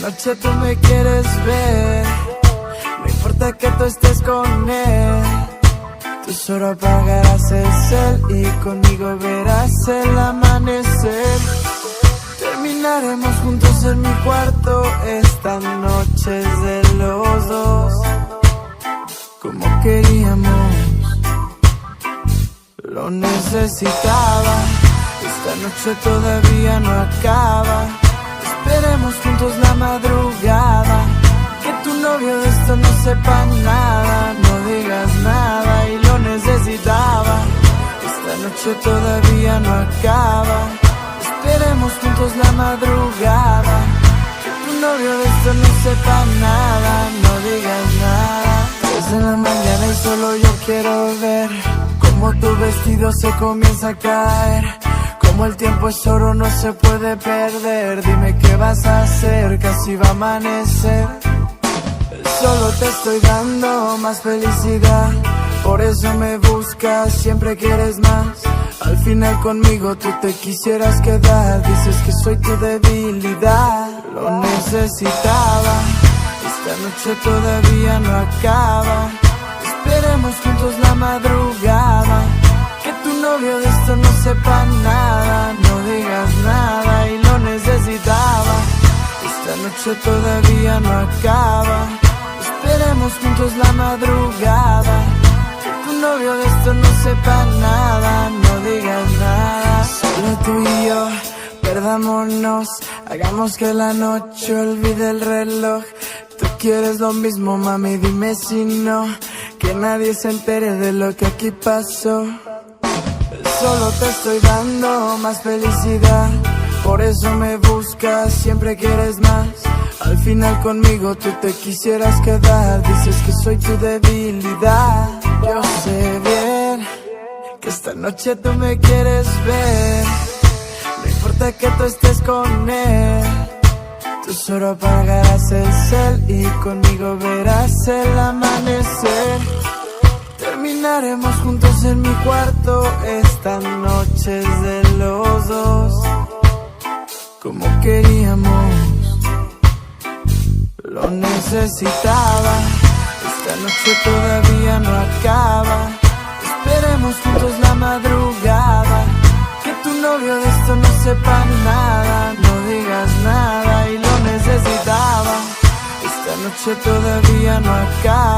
noche tú me quieres ver, no importa que tú estés con él. Tú solo apagarás el cel y conmigo verás el amanecer. Terminaremos juntos en mi cuarto esta noche es de los dos, como queríamos. Lo necesitaba, esta noche todavía no acaba. Esperemos juntos la madrugada, que tu novio de esto no sepa nada. No digas nada y lo necesitaba, esta noche todavía no acaba. Esperemos juntos la madrugada, que tu novio de esto no sepa nada. No digas nada. 3 de la mañana y solo yo quiero ver cómo tu vestido se comienza a caer. Como el tiempo es oro, no se puede perder. Dime qué vas a hacer, casi va a amanecer. Solo te estoy dando más felicidad, por eso me buscas, siempre quieres más. Al final conmigo tú te quisieras quedar, dices que soy tu debilidad. Lo necesitaba, esta noche todavía no acaba. Esperemos juntos la madrugada, que tu novio de esto no sepa nada. No digas nada y lo necesitaba, esta noche todavía no acaba. Esperemos juntos la madrugada, que tu novio de esto no sepa nada. No digas nada. Solo tú y yo, perdámonos, hagamos que la noche olvide el reloj. Tú quieres lo mismo, mami, dime si no, que nadie se entere de lo que aquí pasó. Solo te estoy dando más felicidad, por eso me buscas, siempre quieres más. Al final conmigo tú te quisieras quedar, dices que soy tu debilidad. Yo sé bien que esta noche tú me quieres ver, no importa que tú estés con él. Tú solo apagarás el cel y conmigo verás el amanecer. Terminaremos juntos en mi cuarto esta noche es de los dos, como queríamos. Lo necesitaba, esta noche todavía no acaba. Esperemos juntos la madrugada, que tu novio de esto no sepa nada. No digas nada y lo necesitaba, esta noche todavía no acaba.